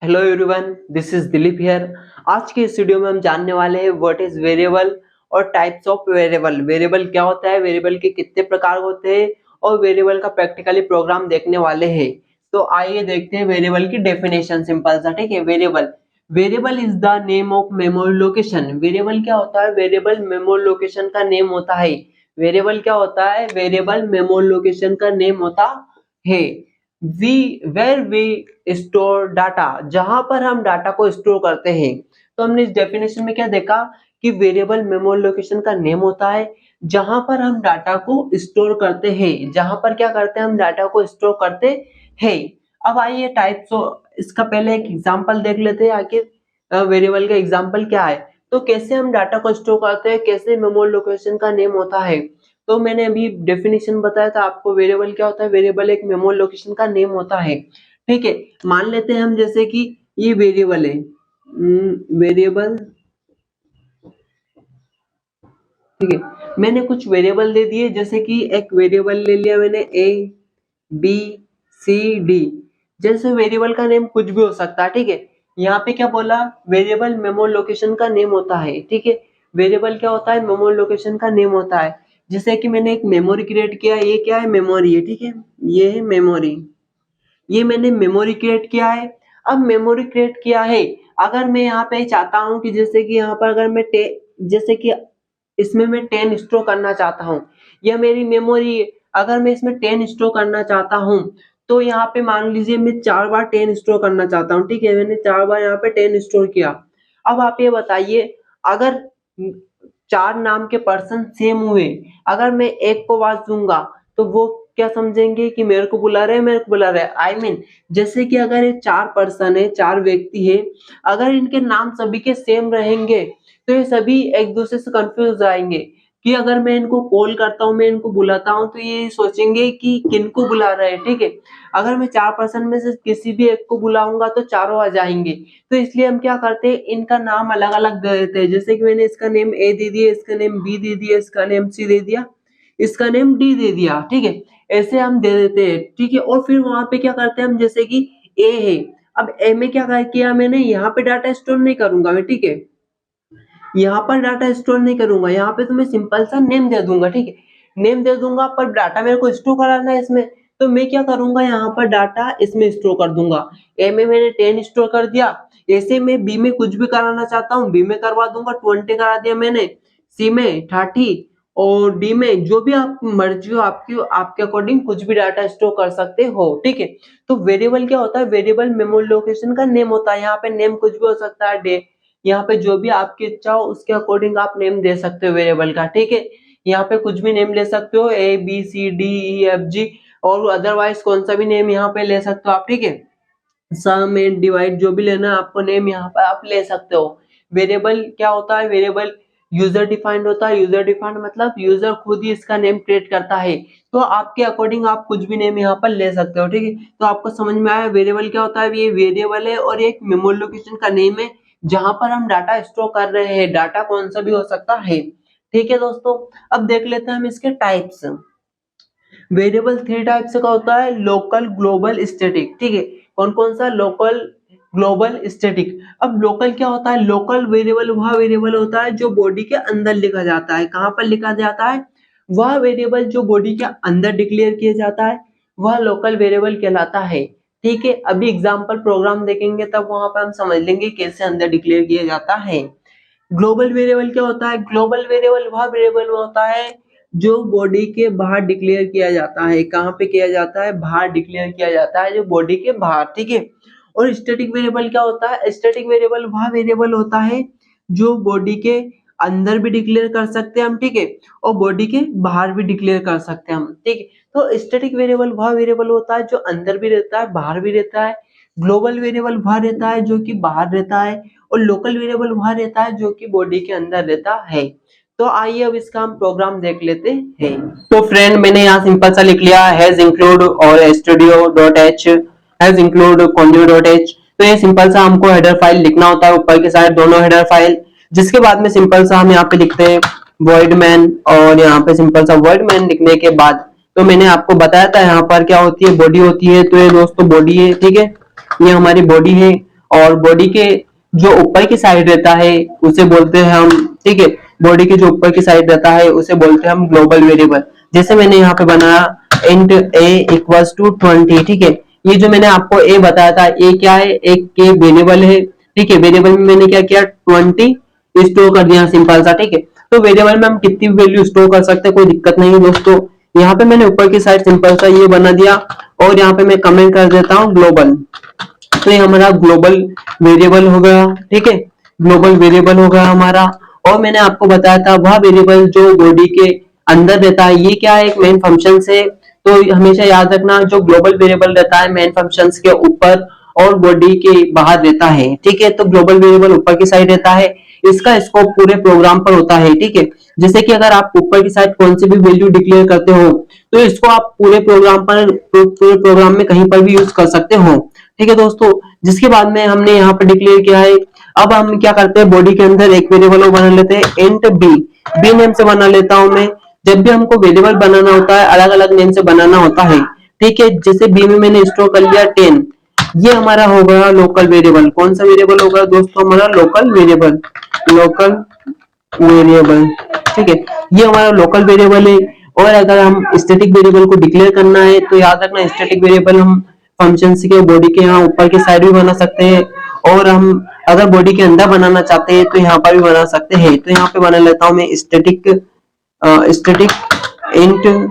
Hello everyone, this is Dilip here. आज के इस वीडियो में हम जानने वाले हैं व्हाट इज वेरिएबल और टाइप्स ऑफ वेरिएबल। वेरिएबल क्या होता है, वेरिएबल के कितने प्रकार होते हैं और वेरिएबल का प्रैक्टिकली प्रोग्राम देखने वाले हैं। तो आइए देखते हैं वेरिएबल की डेफिनेशन। सिंपल सा, ठीक है। Variable variable is the name of memory location. Variable क्या होता है, वेरिएबल मेमोरी लोकेशन का नेम होता है। वेरिएबल क्या होता है, वेरिएबल मेमोरी लोकेशन का नेम होता है। वेर वी स्टोर डाटा, जहां पर हम डाटा को स्टोर करते हैं। तो हमने इस डेफिनेशन में क्या देखा कि वेरिएबल मेमोरी लोकेशन का नेम होता है जहां पर हम डाटा को स्टोर करते हैं। जहां पर क्या करते हैं, हम डाटा को स्टोर करते हैं। अब आइए टाइप्स, इसका पहले एक एग्जांपल देख लेते हैं आखिर वेरिएबल का एग्जांपल क्या है। तो कैसे हम डाटा को स्टोर करते हैं, कैसे मेमोरी लोकेशन का नेम होता है। तो मैंने अभी डेफिनेशन बताया था आपको, वेरिएबल क्या होता है, वेरिएबल एक मेमोरी लोकेशन का नेम होता है। ठीक है, मान लेते हैं हम जैसे कि ये वेरिएबल है, वेरिएबल, ठीक है। मैंने कुछ वेरिएबल दे दिए, जैसे कि एक वेरिएबल ले लिया मैंने ए बी सी डी। जैसे वेरिएबल का नेम कुछ भी हो सकता है, ठीक है। यहाँ पे क्या बोला, वेरिएबल मेमोरी लोकेशन का नेम होता है, ठीक है। वेरिएबल क्या होता है, मेमोरी लोकेशन का नेम होता है। जैसे कि मैंने एक मेमोरी क्रिएट किया, ये क्या है, मेमोरी है, ठीक है। ये है मेमोरी, ये मैंने मेमोरी क्रिएट किया है। अब मेमोरी क्रिएट किया है, अगर मैं यहाँ पे चाहता हूँ कि जैसे कि यहाँ पर अगर मैं जैसे कि इसमें मैं 10 स्टोर करना चाहता हूँ, यह मेरी मेमोरी, अगर मैं इसमें 10 स्टोर करना चाहता हूँ, तो यहाँ पे मान लीजिए मैं 4 बार 10 स्टोर करना चाहता हूँ, ठीक है। मैंने 4 बार यहाँ पे 10 स्टोर किया। अब आप ये बताइए, अगर 4 नाम के पर्सन सेम हुए, अगर मैं एक को आवाज दूंगा तो वो क्या समझेंगे कि मेरे को बुला रहे हैं, मेरे को बुला रहे हैं। आई मीन जैसे कि अगर ये 4 पर्सन है, 4 व्यक्ति है, अगर इनके नाम सभी के सेम रहेंगे तो ये सभी एक दूसरे से कंफ्यूज हो जाएंगे कि अगर मैं इनको कॉल करता हूँ, मैं इनको बुलाता हूँ, तो ये सोचेंगे कि किनको बुला रहे हैं, ठीक है। अगर मैं 4 पर्सन में से किसी भी एक को बुलाऊंगा तो चारों आ जाएंगे। तो इसलिए हम क्या करते हैं, इनका नाम अलग अलग दे देते हैं। जैसे कि मैंने इसका नेम ए दे दिया, इसका नेम बी दे दिया, इसका नेम सी दे दिया, इसका नेम डी दे दिया, ठीक है। ऐसे हम दे देते हैं, ठीक है। और फिर वहां पे क्या करते हैं हम, जैसे कि ए है, अब ए में क्या किया मैंने, यहाँ पे डाटा स्टोर नहीं करूंगा मैं, ठीक है। यहाँ पर डाटा स्टोर नहीं करूंगा, यहाँ पे तो मैं सिंपल सा नेम दे दूंगा, ठीक है। नेम दे दूंगा, पर डाटा मेरे को स्टोर कराना है इसमें, तो मैं क्या करूंगा, यहाँ पर डाटा इसमें स्टोर कर दूंगा। ए में मैंने 10 स्टोर कर दिया, ऐसे में बी में कुछ भी कराना चाहता हूँ, बी में करवा दूंगा, 20 करा दिया मैंने, सी में 30, और डी में जो भी आप मर्जी हो आपकी, आपके अकॉर्डिंग कुछ भी डाटा स्टोर कर सकते हो, ठीक है। तो वेरिएबल क्या होता है, वेरिएबल मेमोरी लोकेशन का नेम होता है। यहाँ पे नेम कुछ भी हो सकता है, डे, यहाँ पे जो भी आपकी इच्छा हो उसके अकॉर्डिंग आप नेम दे सकते हो वेरिएबल का, ठीक है। यहाँ पे कुछ भी नेम ले सकते हो, A B C D E F G, और अदरवाइज कौन सा भी नेम यहाँ पे ले सकते हो आप, ठीक है। सम एंड डिवाइड जो भी लेना है आपको नेम, यहाँ पर आप ले सकते हो। वेरिएबल क्या होता है, वेरिएबल यूजर डिफाइंड होता है। यूजर डिफाइंड मतलब यूजर खुद ही इसका नेम क्रिएट करता है, तो आपके अकॉर्डिंग आप कुछ भी नेम यहाँ पर ले सकते हो, ठीक है। तो आपको समझ में आया वेरिएबल क्या होता है, ये वेरिएबल है और एक मेमोरी लोकेशन का नेम है जहां पर हम डाटा स्टोर कर रहे हैं। डाटा कौन सा भी हो सकता है, ठीक है दोस्तों। अब देख लेते हैं हम इसके टाइप्स। वेरिएबल 3 टाइप्स का होता है, लोकल, ग्लोबल, स्टैटिक, ठीक है। कौन कौन सा, लोकल, ग्लोबल, स्टैटिक। अब लोकल क्या होता है, लोकल वेरिएबल वह वेरिएबल होता है जो बॉडी के अंदर लिखा जाता है। कहां पर लिखा जाता है, वह वेरिएबल जो बॉडी के अंदर डिक्लेयर किया जाता है वह लोकल वेरिएबल कहलाता है, ठीक है। अभी एग्जांपल प्रोग्राम देखेंगे तब वहां पर हम समझ लेंगे कैसे अंदर डिक्लेयर किया जाता है। ग्लोबल वेरिएबल क्या होता है, ग्लोबल वेरिएबल वह वेरिएबल होता है जो बॉडी के बाहर डिक्लेयर किया जाता है। कहां पे किया जाता है, बाहर डिक्लेयर किया जाता है, जो बॉडी के बाहर, ठीक है। और स्टैटिक वेरिएबल क्या होता है, स्टैटिक वेरिएबल वह वेरिएबल होता है जो बॉडी के अंदर भी डिक्लेयर कर सकते हैं हम, ठीक है, और बॉडी के बाहर भी डिक्लेयर कर सकते हैं हम, ठीक है। तो स्टैटिक वेरिएबल वह वेरिएबल होता है जो अंदर भी रहता है, बाहर भी रहता है। ग्लोबल वेरिएबल वह रहता है जो कि बाहर रहता है, और लोकल वेरिएबल वह रहता है जो कि बॉडी के अंदर रहता है। तो आइए अब इसका हम प्रोग्राम देख लेते हैं। तो फ्रेंड मैंने यहाँ सिंपल सा लिख लिया, हैज इंक्लूड और studio.h, हैज इंक्लूड conjure.h। तो ये सिंपल सा हमको हेडर फाइल लिखना होता है, ऊपर के साइड दोनों हेडर फाइल। जिसके बाद में सिंपल सा हम यहाँ पे लिखते हैं void main, और यहाँ पे सिंपल सा void main लिखने के बाद, तो मैंने आपको बताया था यहाँ पर क्या होती है, बॉडी होती है। तो ये दोस्तों बॉडी है, ठीक है, ये हमारी बॉडी है। और बॉडी के जो ऊपर की साइड रहता है उसे बोलते हैं हम, ठीक है, बॉडी के जो ऊपर की साइड रहता है उसे बोलते हैं हम ग्लोबल वेरिएबल। जैसे मैंने यहाँ पे बनाया इंट a इक्वल्स टू 20, ठीक है। ये जो मैंने आपको a बताया था, a क्या है, एक के वेरिएबल है, ठीक है। वेरिएबल में मैंने क्या किया, 20 स्टोर कर दिया, सिंपल सा, ठीक है। तो वेरिएबल में हम कितनी वैल्यू स्टोर कर सकते हैं, कोई दिक्कत नहीं है दोस्तों। यहाँ पे मैंने ऊपर की साइड सिंपल सा ये बना दिया और यहाँ पे मैं कमेंट कर देता हूँ ग्लोबल। तो ये हमारा ग्लोबल वेरिएबल हो गया, ठीक है, ग्लोबल वेरिएबल हो गया हमारा। और मैंने आपको बताया था वह वेरिएबल जो बॉडी के अंदर रहता है, ये क्या है, एक मेन फंक्शन से। तो हमेशा याद रखना, जो ग्लोबल वेरिएबल रहता है मेन फंक्शन के ऊपर और बॉडी के बाहर रहता है, ठीक है। तो ग्लोबल वेरिएबल ऊपर की साइड रहता है, इसका स्कोप पूरे प्रोग्राम पर होता है, ठीक है। जैसे कि अगर आप ऊपर की साइड कौन सी भी वैल्यू डिक्लेयर करते हो तो इसको आप पूरे प्रोग्राम पर, पूरे प्रोग्राम में कहीं पर भी यूज कर सकते हो, ठीक है दोस्तों। जिसके बाद में हमने यहाँ पर डिक्लेयर किया है। अब हम क्या करते हैं, बॉडी के अंदर एक वेरिएबल बना लेते हैं इंट बी, बी नेम से बना लेता हूं मैं। जब भी हमको वेरिएबल बनाना होता है अलग अलग नेम से बनाना होता है, ठीक है। जैसे बी में मैंने स्टोर कर लिया 10, ये हमारा हो गया लोकल वेरिएबल। कौन सा वेरिएबल होगा दोस्तों, हमारा लोकल वेरिएबल, लोकल वेरिएबल, ठीक है। ये हमारा लोकल वेरिएबल है। और अगर हम स्टैटिक वेरिएबल को डिक्लेयर करना है तो याद रखना, स्टैटिक वेरिएबल हम फंक्शन के बॉडी के यहाँ ऊपर की साइड भी बना सकते हैं, और हम अगर बॉडी के अंदर बनाना चाहते हैं तो यहाँ पर भी बना सकते हैं। तो यहाँ पे बना लेता हूँ मैं स्टैटिक, स्टैटिक इंट,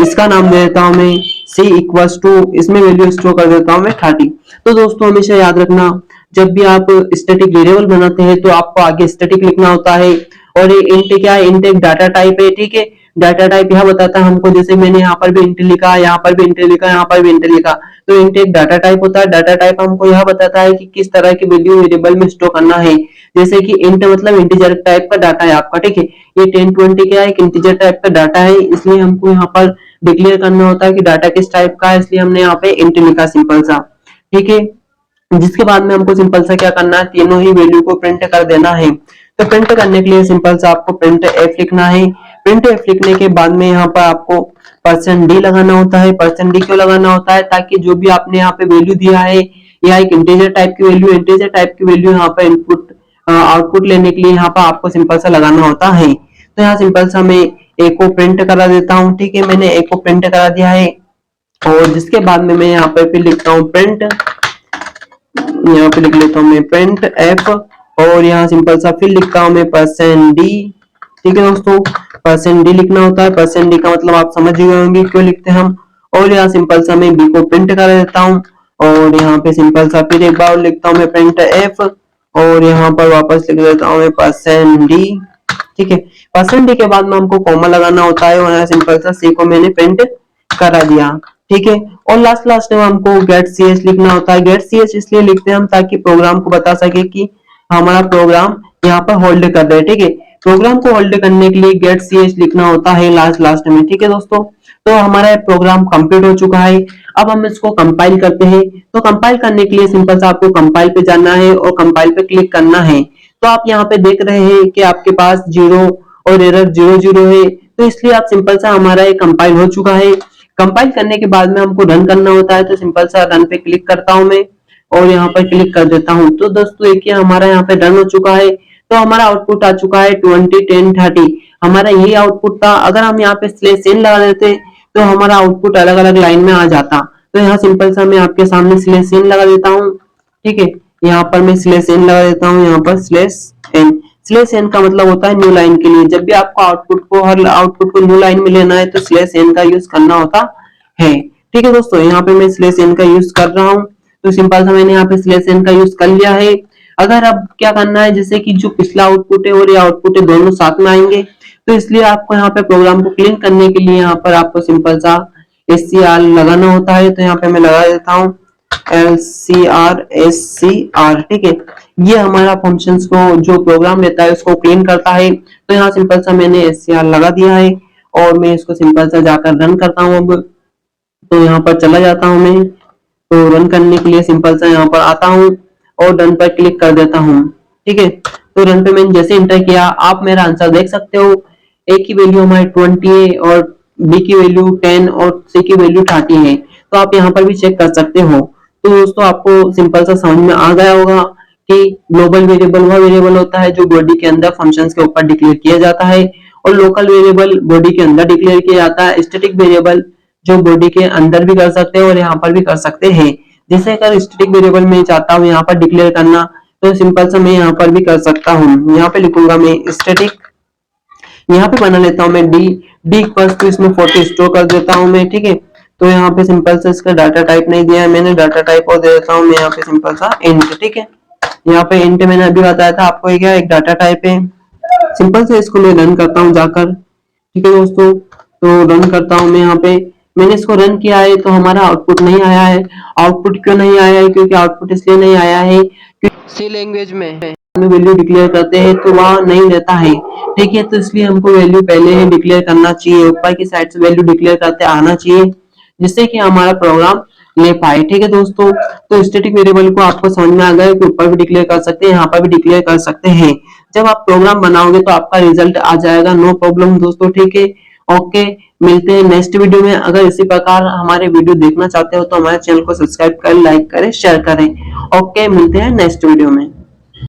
इसका नाम दे देता हूँ मैं c इक्वल्स टू, इसमें वैल्यू स्टोर कर देता हूँ मैं 30। तो दोस्तों हमेशा याद रखना, जब भी आप स्टैटिक वेरिएबल बनाते हैं तो आपको आगे स्टैटिक लिखना होता है। और ये इंट क्या है, इंट एक डाटा टाइप है, ठीक है। डाटा टाइप यह बताता है हमको, जैसे मैंने यहाँ पर भी इंट लिखा, यहाँ पर भी इंट लिखा, यहाँ पर भी इंट लिखा, तो इंट एक डाटा टाइप होता है। डाटा टाइप हमको यह बताता है कि किस तरह की वैल्यू वेरिएबल में स्टोर करना है। जैसे कि इंट मतलब इंटीजर टाइप का डाटा है आपका, ठीक है। ये 10 20 क्या है, एक इंटीजर टाइप का डाटा है, इसलिए हमको यहाँ पर डिक्लेयर करना होता है कि डाटा किस टाइप का है, इसलिए हमने यहाँ पे इंट लिखा, सिंपल सा, ठीक है। जिसके बाद में हमको सिंपल सा क्या करना है, तीनों ही वैल्यू को प्रिंट कर देना है। तो प्रिंट करने के लिए सिंपल सा आपको प्रिंट एफ लिखना है। प्रिंट एफ लिखने के बाद में यहाँ पर आपको %d लगाना होता है। %d क्यों लगाना होता है, ताकि जो भी आपने यहाँ पे वैल्यू दिया है, या एक इंटीजर टाइप की वैल्यू, इंटीजर टाइप की वैल्यू यहाँ पर इनपुट आउटपुट लेने के लिए यहाँ पर आपको सिंपल सा लगाना होता है। तो यहाँ सिंपल सा मैं ए को प्रिंट करा देता हूँ, ठीक है। मैंने ए को प्रिंट करा दिया है। और जिसके बाद में मैं यहाँ पर फिर लिखता हूँ प्रिंट, यहाँ पे लिख लेता हूँ मैं प्रिंट एफ, और यहाँ सिंपल सा फिर लिखता हूँ मैं %d, ठीक है दोस्तों। %d लिखना होता है, %d का मतलब आप समझ गए होंगे क्यों लिखते हैं हम। और यहाँ सिंपल सा मैं b को प्रिंट कर देता हूँ, और यहाँ पे सिंपल सा फिर एक बार लिखता हूँ मैं प्रिंट एफ, और यहाँ पर वापस लिख देता हूँ मैं %d, ठीक है। %d के बाद में हमको कॉमा लगाना होता है, और यहाँ सिंपल सा c को मैंने प्रिंट करा दिया, ठीक है। और लास्ट में हमको गेट ch लिखना होता है। गेट ch इसलिए लिखते हैं हम ताकि प्रोग्राम को बता सके कि हमारा प्रोग्राम यहाँ पर होल्ड कर रहे हैं, ठीक है। प्रोग्राम को होल्ड करने के लिए गेट ch लिखना होता है लास्ट में, ठीक है दोस्तों। तो हमारा प्रोग्राम कंप्लीट हो चुका है। अब हम इसको कंपाइल करते हैं। तो कंपाइल करने के लिए सिंपल सा आपको कंपाइल पे जाना है और कंपाइल पे क्लिक करना है। तो आप यहाँ पे देख रहे हैं कि आपके पास 0 और एरर 00 है, तो इसलिए आप सिंपल सा हमारा ये कंपाइल हो चुका है। कंपाइल करने के बाद में हमको रन करना होता है, तो सिंपल सा रन पे क्लिक करता हूं मैं, और यहाँ पर क्लिक कर देता हूं। तो दोस्तों देखिए हमारा यहाँ पे रन हो चुका है। तो हमारा आउटपुट आ चुका है 20 10 30, हमारा यही आउटपुट था। अगर हम यहाँ पे /n लगा देते तो हमारा आउटपुट अलग अलग लाइन में आ जाता। तो यहाँ सिंपल सा मैं आपके सामने /n लगा देता हूँ, ठीक है। यहाँ पर मैं /n लगा देता हूँ, यहाँ पर /n का मतलब होता है न्यू लाइन के लिए। जब भी आपको हर आउटपुट को न्यू लाइन में लेना है तो /n का यूज करना होता है, ठीक है दोस्तों। यहाँ पे मैं /n का यूज कर रहा हूँ, तो सिंपल सा मैंने यहाँ पे /n का यूज कर लिया है। अगर अब क्या करना है, जैसे कि जो पिछला आउटपुट है और ये आउटपुट है दोनों साथ में आएंगे, तो इसलिए आपको यहाँ पे प्रोग्राम को क्लीन करने के लिए यहाँ पर आपको सिंपल सा SCR लगाना होता है। तो यहाँ पे मैं लगा देता हूँ SCR, ठीक है। ये हमारा फंक्शंस को जो प्रोग्राम लेता है उसको क्लीन करता है। तो यहाँ सिंपल सा मैंने SCR लगा दिया है, और मैं इसको सिंपल सा जाकर रन करता हूँ। अब तो यहाँ पर चला जाता हूँ मैं, तो रन करने के लिए सिंपल सा यहाँ पर आता हूँ और रन पर क्लिक कर देता हूँ, ठीक है। तो रन पे मैंने जैसे इंटर किया, आप मेरा आंसर देख सकते हो। ए की वैल्यू हमारी 20 है, और बी की वैल्यू 10 और सी की वैल्यू 30 है। तो आप यहाँ पर भी चेक कर सकते हो। तो दोस्तों आपको सिंपल सा समझ में आ गया होगा कि ग्लोबल वेरिएबल वह वेरिएबल होता है जो बॉडी के अंदर फंक्शंस के ऊपर डिक्लेयर किया जाता है, और लोकल वेरिएबल बॉडी के अंदर डिक्लेयर किया जाता है। स्टैटिक वेरिएबल जो बॉडी के अंदर भी कर सकते हैं और यहाँ पर भी कर सकते हैं। जैसे अगर स्टैटिक वेरिएबल में चाहता हूँ यहाँ पर डिक्लेयर करना, तो सिंपल सा मैं यहाँ पर भी कर सकता हूँ। यहाँ पे लिखूंगा मैं स्टैटिक, यहाँ पे बना लेता हूँ मैं डी इक्वल्स टू, इसमें 40 स्टोर कर देता हूँ मैं, ठीक है। तो यहाँ पे सिंपल सा इसका डाटा टाइप नहीं दिया है मैंने, डाटा टाइप और दे देता हूँ मैं यहाँ पे सिंपल सा इंट, ठीक है। यहाँ पे इंट मैंने अभी बताया था आपको, ये क्या एक डाटा टाइप है। सिंपल से इसको मैं रन करता हूँ जाकर, ठीक है दोस्तों। तो रन करता हूँ मैं, यहाँ पे मैंने इसको रन किया है तो हमारा आउटपुट नहीं आया है। आउटपुट क्यों नहीं आया है? क्योंकि आउटपुट इसलिए नहीं आया है क्योंकि सी लैंग्वेज में वैल्यू डिक्लेयर करते हैं तो वहां नहीं रहता है, ठीक है। तो इसलिए हमको वैल्यू पहले ही डिक्लेयर करना चाहिए, ऊपर की साइड से वैल्यू डिक्लेयर करते आना चाहिए, जिससे कि हमारा प्रोग्राम ले पाए, ठीक है दोस्तों। तो स्टैटिक वेरिएबल को आपको समझ में आ गया कि ऊपर भी डिक्लेयर कर सकते हैं, यहाँ पर भी डिक्लेयर कर सकते हैं। जब आप प्रोग्राम बनाओगे तो आपका रिजल्ट आ जाएगा, नो प्रॉब्लम दोस्तों, ठीक है। ओके, मिलते हैं नेक्स्ट वीडियो में। अगर इसी प्रकार हमारे वीडियो देखना चाहते हो तो हमारे चैनल को सब्सक्राइब करें, लाइक करें, शेयर करें। ओके, मिलते हैं नेक्स्ट वीडियो में।